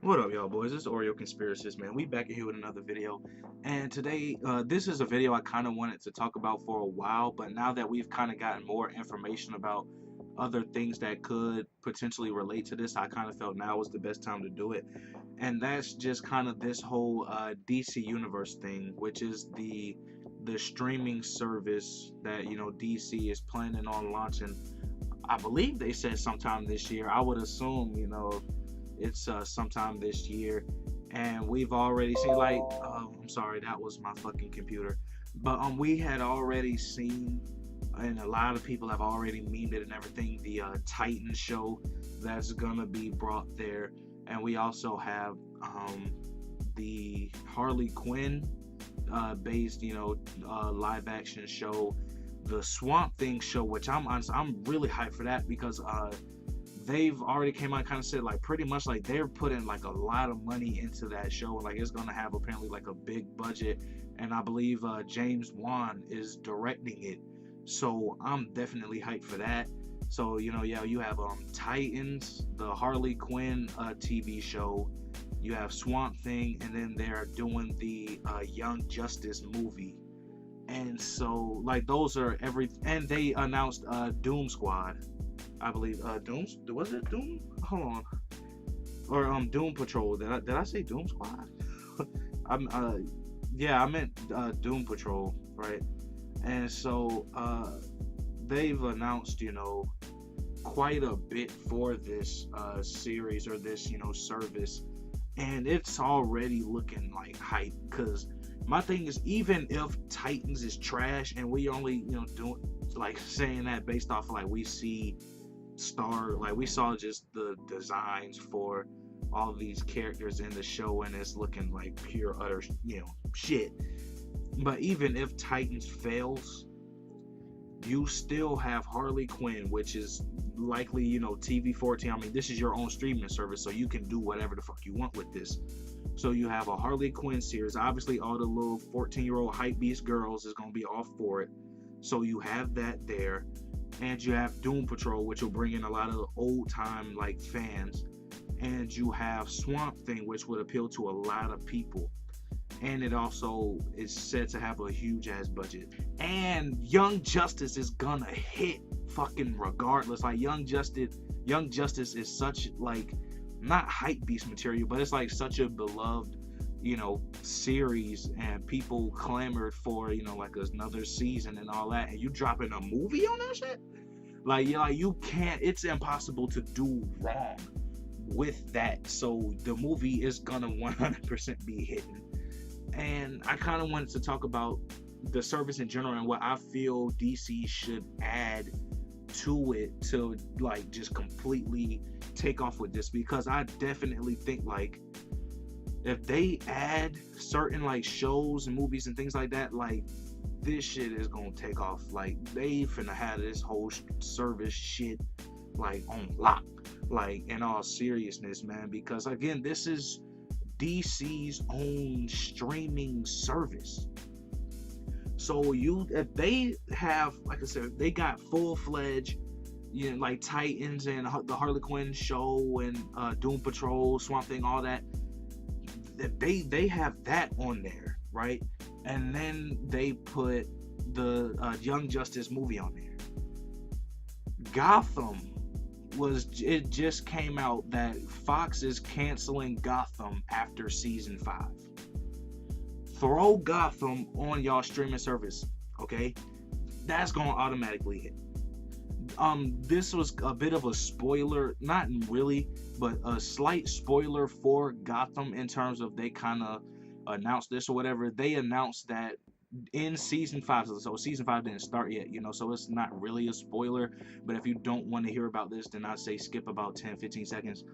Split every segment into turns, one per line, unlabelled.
What up, y'all boys? It's Oreo Conspiracist, man. We back here with another video. And today, this is a video I kind of wanted to talk about for a while, but now that we've kind of gotten more information about other things that could potentially relate to this, I kind of felt now was the best time to do it. And that's just kind of this whole DC Universe thing, which is the streaming service that, DC is planning on launching. I believe they said sometime this year. I would assume, it's sometime this year, and we've already seen I'm sorry, that was my fucking computer, but we had already seen, and a lot of people have already memed it and everything, the Titan show that's gonna be brought there, and we also have the Harley Quinn based, live action show, the Swamp Thing show, which I'm honest, I'm really hyped for that because they've already came out and kind of said like pretty much like they're putting like a lot of money into that show. Like it's gonna have apparently like a big budget, and I believe James Wan is directing it. So I'm definitely hyped for that. So yeah, you have Titans, the Harley Quinn TV show. You have Swamp Thing, and then they're doing the Young Justice movie. And so like those are and they announced Doom Squad, I believe. Doom, was it Doom? Hold on. Or Doom Patrol. Did I say Doom Squad? I'm yeah, I meant Doom Patrol, right? And so they've announced, quite a bit for this series or this, service, and it's already looking like hype. Because my thing is, even if Titans is trash, and we only, doing like saying that based off of, like, we saw just the designs for all these characters in the show, and it's looking like pure utter shit. But even if Titans fails, you still have Harley Quinn, which is likely, TV 14. I mean, this is your own streaming service, so you can do whatever the fuck you want with this. So you have a Harley Quinn series. Obviously, all the little 14-year-old hype beast girls is gonna be all for it. So you have that there, and you have Doom Patrol, which will bring in a lot of old time like fans, and you have Swamp Thing, which would appeal to a lot of people. And it also is said to have a huge ass budget. And Young Justice is gonna hit fucking regardless. Like Young Justice is such like not hype beast material, but it's like such a beloved, series, and people clamored for, like another season and all that. And you dropping a movie on that shit? Like, you can't. It's impossible to do wrong with that. So the movie is gonna 100% be hitting. And I kind of wanted to talk about the service in general and what I feel DC should add to it to like just completely take off with this, because I definitely think like if they add certain like shows and movies and things like that, like this shit is gonna take off. Like they finna have this whole service shit like on lock, like in all seriousness, man, because again, this is DC's own streaming service. So if they have, like I said, they got full-fledged, like Titans and the Harley Quinn show and Doom Patrol, Swamp Thing, all that. They have that on there, right? And then they put the Young Justice movie on there. Gotham it just came out that Fox is canceling Gotham after season 5. Throw Gotham on y'all streaming service, okay? That's gonna automatically hit. This was a bit of a spoiler, not really, but a slight spoiler for Gotham in terms of they kind of announced this or whatever. They announced that in season 5, so season 5 didn't start yet, so it's not really a spoiler, but if you don't want to hear about this, then I'd say skip about 10-15 seconds.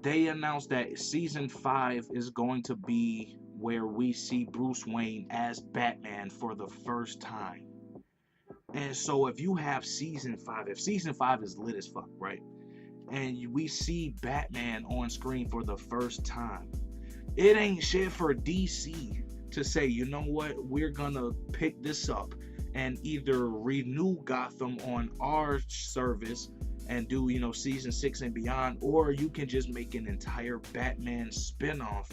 They announced that season 5 is going to be where we see Bruce Wayne as Batman for the first time. And so if you have season 5, if season 5 is lit as fuck, right, and we see Batman on screen for the first time, it ain't shit for DC to say, you know what, we're gonna pick this up and either renew Gotham on our service and do, season 6 and beyond, or you can just make an entire Batman spinoff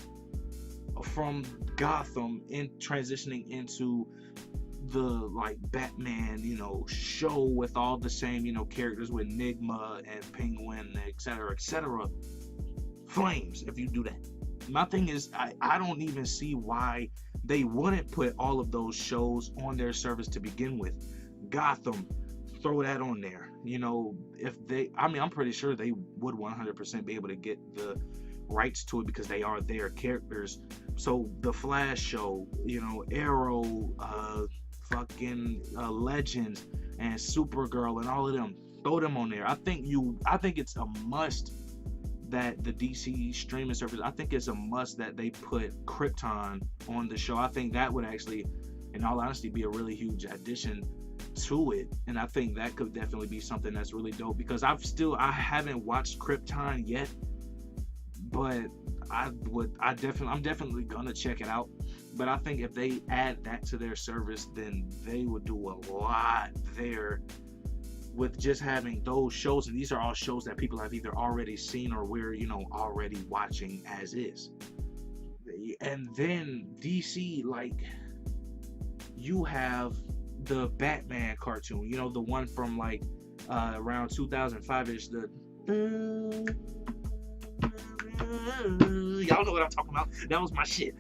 from Gotham in transitioning into the like Batman, show with all the same, characters with Enigma and Penguin, etc., etc. Flames if you do that. My thing is, I don't even see why they wouldn't put all of those shows on their service to begin with. Gotham, throw that on there. If they, I'm pretty sure they would 100% be able to get the rights to it because they are their characters. So the Flash show, Arrow, Legends, and Supergirl, and all of them, throw them on there. I think it's a must that the DC streaming service, I think it's a must that they put Krypton on the show. I think that would actually, in all honesty, be a really huge addition to it, and I think that could definitely be something that's really dope, because I haven't watched Krypton yet, but I'm definitely gonna check it out. But I think if they add that to their service, then they would do a lot there with just having those shows. And these are all shows that people have either already seen or we're already watching as is. And then DC, like, you have the Batman cartoon, the one from like around 2005ish, the y'all know what I'm talking about. That was my shit.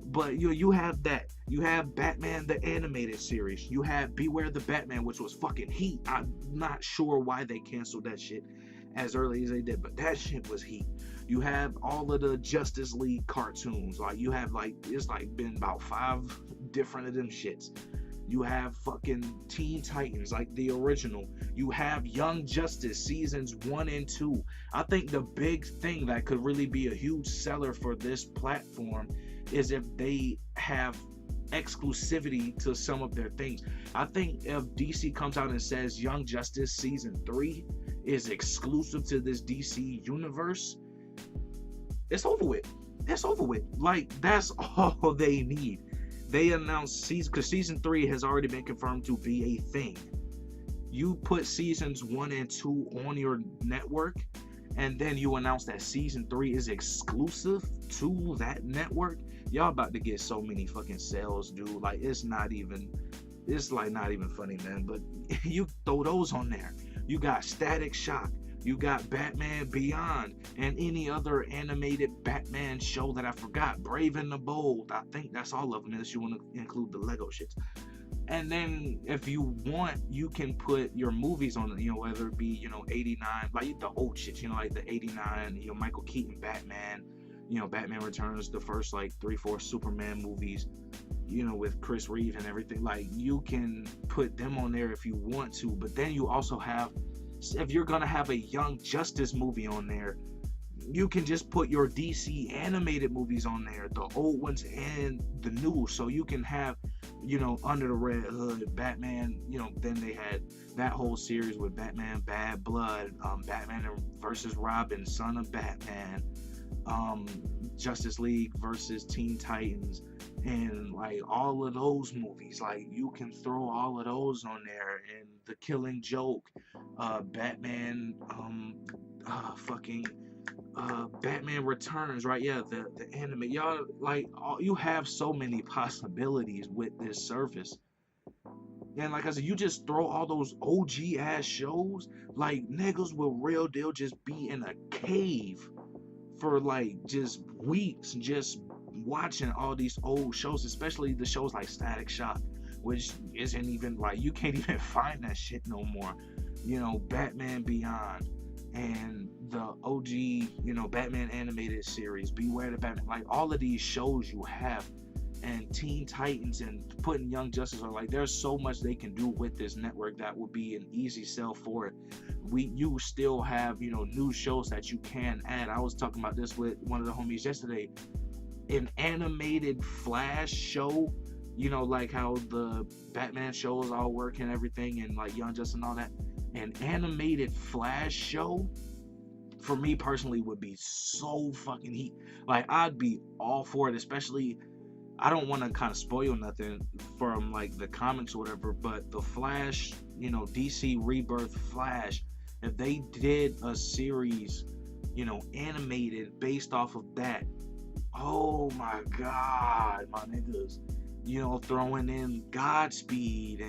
But you have that. You have Batman the animated series. You have Beware the Batman, which was fucking heat. I'm not sure why they canceled that shit as early as they did, but that shit was heat. You have all of the Justice League cartoons. Like, you have it's been about 5 different of them shits. You have fucking Teen Titans, like the original. You have Young Justice seasons 1 and 2. I think the big thing that could really be a huge seller for this platform is if they have exclusivity to some of their things. I think if DC comes out and says Young Justice season 3 is exclusive to this DC universe, it's over with. It's over with. Like, that's all they need. They announced because season 3 has already been confirmed to be a thing. You put seasons 1 and 2 on your network, and then you announce that season 3 is exclusive to that network. Y'all about to get so many fucking sales, dude. Like, it's not even funny, man. But you throw those on there. You got Static Shock. You got Batman Beyond, and any other animated Batman show that I forgot. Brave and the Bold. I think that's all of them, unless you want to include the Lego shits. And then if you want, you can put your movies on it, whether it be, 89, like the old shit, like the 89, Michael Keaton Batman, Batman Returns, the first like 3-4 Superman movies, with Chris Reeve and everything. Like, you can put them on there if you want to, but then you also have, if you're gonna have a Young Justice movie on there, you can just put your DC animated movies on there, the old ones and the new. So you can have, Under the Red Hood, Batman, then they had that whole series with Batman Bad Blood, Batman versus Robin, Son of Batman, Justice League versus Teen Titans, and like all of those movies. Like, you can throw all of those on there, and The Killing Joke, Batman, Batman Returns, right? Yeah, the anime. Y'all, like, you have so many possibilities with this service. And like I said, you just throw all those OG ass shows, like, niggas will real deal just be in a cave for like just weeks, just watching all these old shows, especially the shows like Static Shock, which isn't even, like, you can't even find that shit no more. Batman Beyond, and the OG, Batman animated series, Beware the Batman, like all of these shows you have, and Teen Titans, and putting Young Justice on. Like, there's so much they can do with this network that would be an easy sell for it. You still have, new shows that you can add. I was talking about this with one of the homies yesterday. An animated Flash show, like how the Batman shows all work and everything, and like Young Justice and all that. An animated Flash show, for me personally, would be so fucking heat. Like, I'd be all for it, especially, I don't want to kind of spoil nothing from like the comics or whatever, but the Flash, DC Rebirth Flash, if they did a series, animated based off of that, oh my god, my niggas, throwing in Godspeed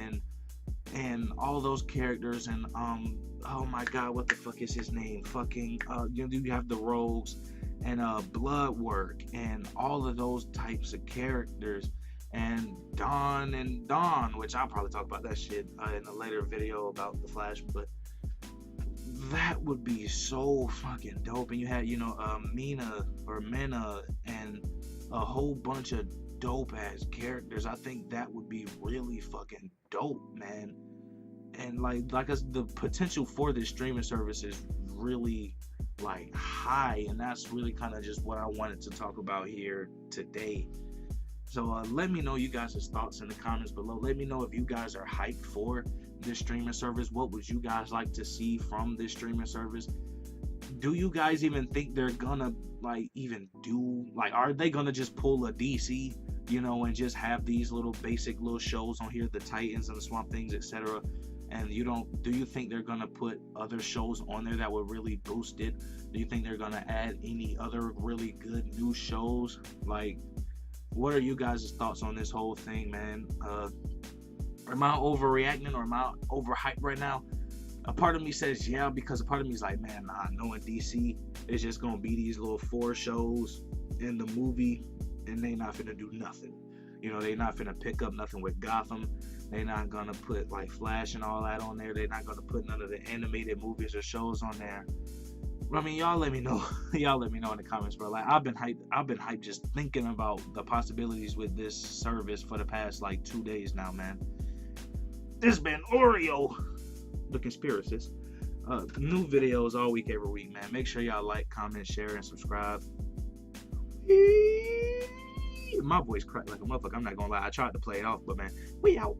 and all those characters, and oh my god, what the fuck is his name? Fucking you have the Rogues and Bloodwork and all of those types of characters, and Dawn, which I'll probably talk about that shit in a later video about the Flash, but that would be so fucking dope. And you had Mena and a whole bunch of dope ass characters. I think that would be really fucking dope, man. And the potential for this streaming service is really like high, and that's really kind of just what I wanted to talk about here today. So let me know you guys' thoughts in the comments below. Let me know if you guys are hyped for this streaming service. What would you guys like to see from this streaming service? Do you guys even think they're gonna are they gonna just pull a DC, and just have these little basic little shows on here, the Titans and the Swamp Things, etc.? And do you think they're gonna put other shows on there that would really boost it? Do you think they're gonna add any other really good new shows? What are you guys' thoughts on this whole thing, man? Am I overreacting, or am I overhyped right now? A part of me says yeah, because a part of me is like, man, knowing DC, it's just gonna be these little 4 shows in the movie, and they not finna do nothing. They not finna pick up nothing with Gotham. They not gonna put Flash and all that on there. They're not gonna put none of the animated movies or shows on there. I mean, y'all let me know. Y'all let me know in the comments, bro. I've been hyped just thinking about the possibilities with this service for the past 2 days now, man. This been Oreo, the conspiracist. New videos all week, every week, man. Make sure y'all like, comment, share, and subscribe. My voice cracked like a motherfucker. I'm not gonna lie. I tried to play it off, but man, we out.